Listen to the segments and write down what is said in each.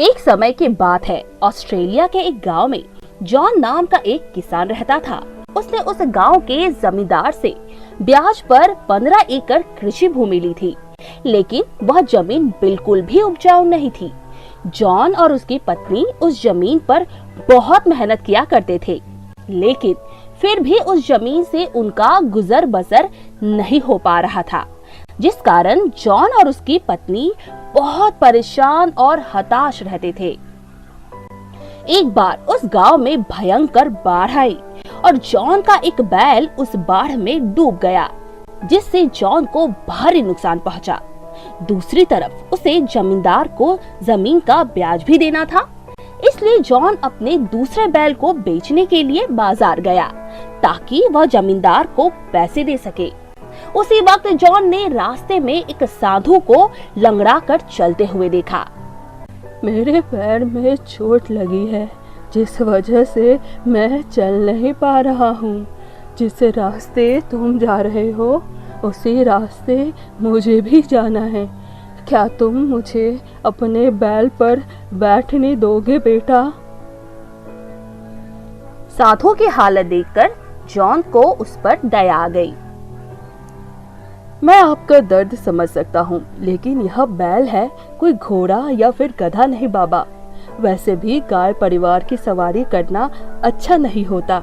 एक समय की बात है, ऑस्ट्रेलिया के एक गांव में जॉन नाम का एक किसान रहता था। उसने उस गांव के जमींदार से ब्याज पर 15 एकड़ कृषि भूमि ली थी, लेकिन वह जमीन बिल्कुल भी उपजाऊ नहीं थी। जॉन और उसकी पत्नी उस जमीन पर बहुत मेहनत किया करते थे, लेकिन फिर भी उस जमीन से उनका गुजर बसर नहीं हो पा रहा था, जिस कारण जॉन और उसकी पत्नी बहुत परेशान और हताश रहते थे। एक बार उस गांव में भयंकर बाढ़ आई और जॉन का एक बैल उस बाढ़ में डूब गया, जिससे जॉन को भारी नुकसान पहुंचा। दूसरी तरफ उसे जमींदार को जमीन का ब्याज भी देना था, इसलिए जॉन अपने दूसरे बैल को बेचने के लिए बाजार गया ताकि वह जमींदार को पैसे दे सके। उसी वक्त जॉन ने रास्ते में एक साधु को लंगड़ा कर चलते हुए देखा। मेरे पैर में चोट लगी है, जिस वजह से मैं चल नहीं पा रहा हूँ। जिस रास्ते तुम जा रहे हो उसी रास्ते मुझे भी जाना है। क्या तुम मुझे अपने बैल पर बैठने दोगे बेटा? साधु की हालत देखकर जॉन को उस पर दया आ गई। मैं आपका दर्द समझ सकता हूँ, लेकिन यह बैल है, कोई घोड़ा या फिर गधा नहीं बाबा। वैसे भी गाय परिवार की सवारी करना अच्छा नहीं होता।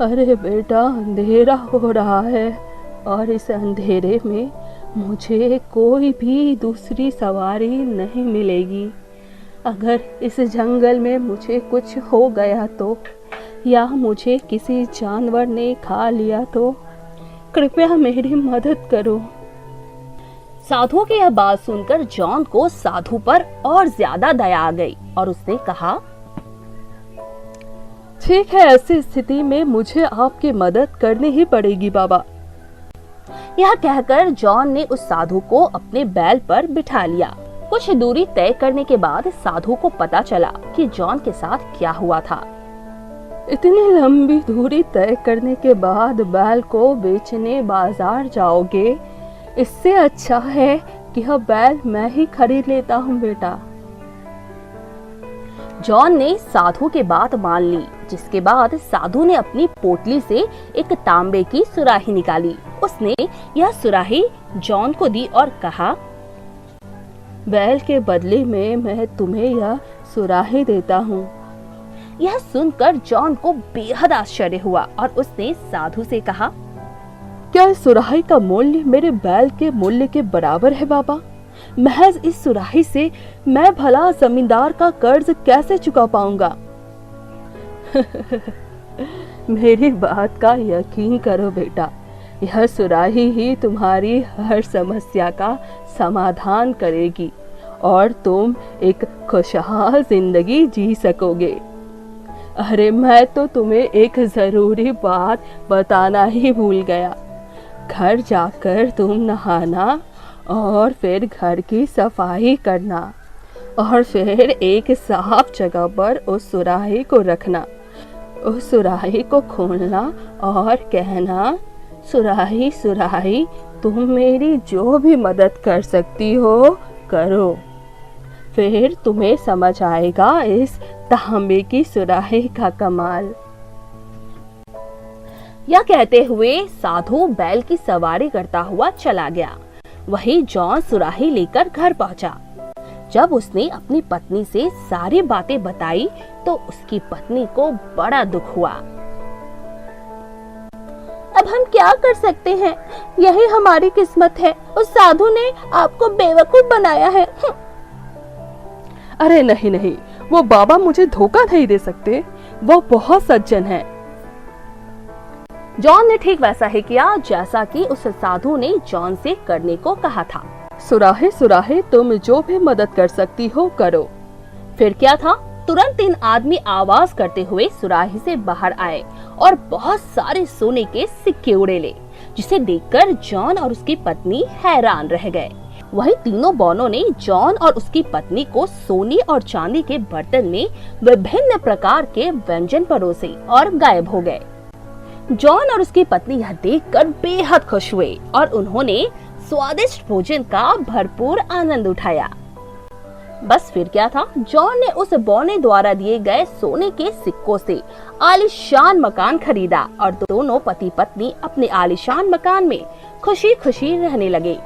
अरे बेटा, अंधेरा हो रहा है और इस अंधेरे में मुझे कोई भी दूसरी सवारी नहीं मिलेगी। अगर इस जंगल में मुझे कुछ हो गया तो, या मुझे किसी जानवर ने खा लिया तो कृपया मेरी मदद करो। साधु की यह बात सुनकर जॉन को साधु पर और ज्यादा दया आ गई और उसने कहा, ठीक है, ऐसी स्थिति में मुझे आपकी मदद करनी ही पड़ेगी बाबा। यह कहकर जॉन ने उस साधु को अपने बैल पर बिठा लिया। कुछ दूरी तय करने के बाद साधु को पता चला कि जॉन के साथ क्या हुआ था। इतनी लंबी दूरी तय करने के बाद बैल को बेचने बाजार जाओगे, इससे अच्छा है कि यह बैल मैं ही खरीद लेता हूँ बेटा। जॉन ने साधु की बात मान ली, जिसके बाद साधु ने अपनी पोटली से एक तांबे की सुराही निकाली। उसने यह सुराही जॉन को दी और कहा, बैल के बदले में मैं तुम्हें यह सुराही देता हूँ। यह सुनकर जॉन को बेहद आश्चर्य हुआ और उसने साधु से कहा, क्या इस सुराही का मूल्य मेरे बैल के मूल्य के बराबर है बाबा? महज इस सुराही से मैं भला जमींदार का कर्ज कैसे चुका पाऊंगा? मेरी बात का यकीन करो बेटा, यह सुराही ही तुम्हारी हर समस्या का समाधान करेगी और तुम एक खुशहाल जिंदगी जी सकोगे। अरे, मैं तो तुम्हें एक जरूरी बात बताना ही भूल गया। घर जाकर तुम नहाना और फिर घर की सफाई करना और फिर एक साफ जगह पर उस सुराही को रखना। उस सुराही को खोलना और कहना, सुराही सुराही, तुम मेरी जो भी मदद कर सकती हो करो। फिर तुम्हें समझ आएगा इस तांबे की सुराही का कमाल। यह कहते हुए साधु बैल की सवारी करता हुआ चला गया। वही जॉन सुराही लेकर घर पहुंचा। जब उसने अपनी पत्नी से सारी बातें बताई तो उसकी पत्नी को बड़ा दुख हुआ। अब हम क्या कर सकते हैं? यही हमारी किस्मत है। उस साधु ने आपको बेवकूफ बनाया है। अरे नहीं नहीं, वो बाबा मुझे धोखा नहीं दे सकते, वो बहुत सज्जन है। जॉन ने ठीक वैसा ही किया जैसा कि उस साधु ने जॉन से करने को कहा था। सुराहे सुराहे, तुम जो भी मदद कर सकती हो करो। फिर क्या था, तुरंत 3 आदमी आवाज करते हुए सुराही से बाहर आए और बहुत सारे सोने के सिक्के उड़ेले, जिसे देखकर जॉन और उसकी पत्नी हैरान रह गए। वही तीनों बौनों ने जॉन और उसकी पत्नी को सोने और चांदी के बर्तन में विभिन्न प्रकार के व्यंजन परोसे और गायब हो गए। जॉन और उसकी पत्नी यह देखकर बेहद खुश हुए और उन्होंने स्वादिष्ट भोजन का भरपूर आनंद उठाया। बस फिर क्या था, जॉन ने उस बौने द्वारा दिए गए सोने के सिक्कों से आलीशान मकान खरीदा और दोनों पति पत्नी अपने आलीशान मकान में खुशी खुशी रहने लगे।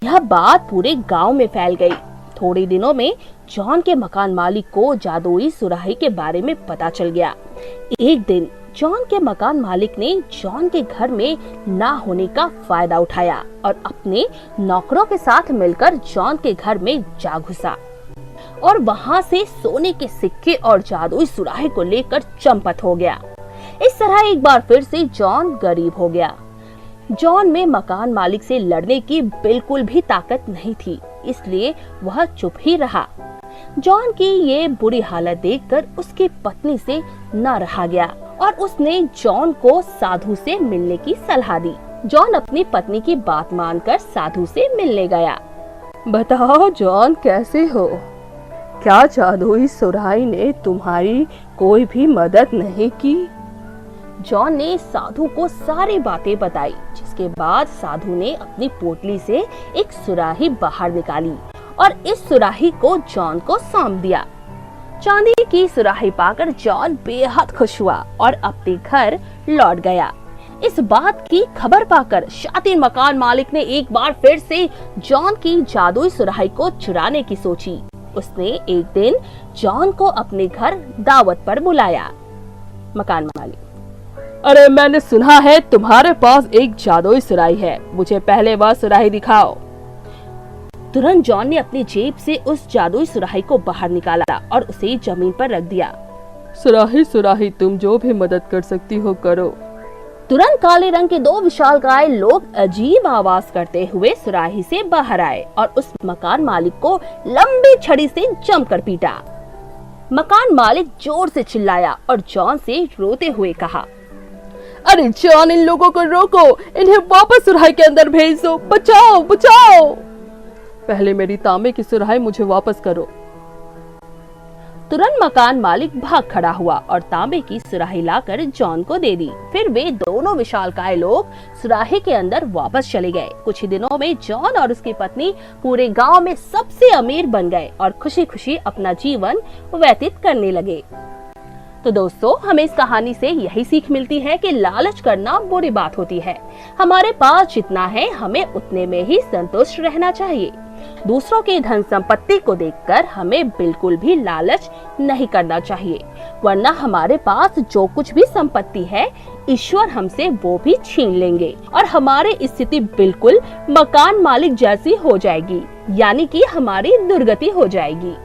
यह बात पूरे गांव में फैल गई। थोड़े दिनों में जॉन के मकान मालिक को जादुई सुराही के बारे में पता चल गया। एक दिन जॉन के मकान मालिक ने जॉन के घर में ना होने का फायदा उठाया और अपने नौकरों के साथ मिलकर जॉन के घर में जा घुसा और वहां से सोने के सिक्के और जादुई सुराही को लेकर चंपत हो गया। इस तरह एक बार फिर से जॉन गरीब हो गया। जॉन में मकान मालिक से लड़ने की बिल्कुल भी ताकत नहीं थी, इसलिए वह चुप ही रहा। जॉन की ये बुरी हालत देखकर उसकी पत्नी से न रहा गया और उसने जॉन को साधु से मिलने की सलाह दी। जॉन अपनी पत्नी की बात मानकर साधु से मिलने गया। बताओ जॉन, कैसे हो? क्या जादुई सुराही ने तुम्हारी कोई भी मदद नहीं की? जॉन ने साधु को सारी बातें बताई, जिसके बाद साधु ने अपनी पोटली से एक सुराही बाहर निकाली और इस सुराही को जॉन को सौंप दिया। चांदी की सुराही पाकर जॉन बेहद खुश हुआ और अपने घर लौट गया। इस बात की खबर पाकर शातिर मकान मालिक ने एक बार फिर से जॉन की जादुई सुराही को चुराने की सोची। उसने एक दिन जॉन को अपने घर दावत पर बुलाया। मकान मालिक: अरे, मैंने सुना है तुम्हारे पास एक जादुई सुराही है, मुझे पहले वह सुराही दिखाओ। तुरंत जॉन ने अपनी जेब से उस जादुई सुराही को बाहर निकाला और उसे जमीन पर रख दिया। सुराही सुराही, तुम जो भी मदद कर सकती हो करो। तुरंत काले रंग के दो विशालकाय लोग अजीब आवाज करते हुए सुराही से बाहर आए और उस मकान मालिक को लंबी छड़ी से जमकर पीटा। मकान मालिक जोर से चिल्लाया और जॉन से रोते हुए कहा, अरे जॉन, इन लोगों को रोको, इन्हें वापस सुराही के अंदर भेज दो, बचाओ बचाओ। पहले मेरी तांबे की सुराही मुझे वापस करो। तुरंत मकान मालिक भाग खड़ा हुआ और तांबे की सुराही लाकर जॉन को दे दी। फिर वे दोनों विशालकाय लोग सुराही के अंदर वापस चले गए। कुछ ही दिनों में जॉन और उसकी पत्नी पूरे गांव में सबसे अमीर बन गए और खुशी खुशी अपना जीवन व्यतीत करने लगे। तो दोस्तों, हमें इस कहानी से यही सीख मिलती है कि लालच करना बुरी बात होती है। हमारे पास जितना है हमें उतने में ही संतुष्ट रहना चाहिए। दूसरों के धन संपत्ति को देखकर हमें बिल्कुल भी लालच नहीं करना चाहिए, वरना हमारे पास जो कुछ भी संपत्ति है ईश्वर हमसे वो भी छीन लेंगे और हमारी स्थिति बिल्कुल मकान मालिक जैसी हो जाएगी, यानी कि हमारी दुर्गति हो जाएगी।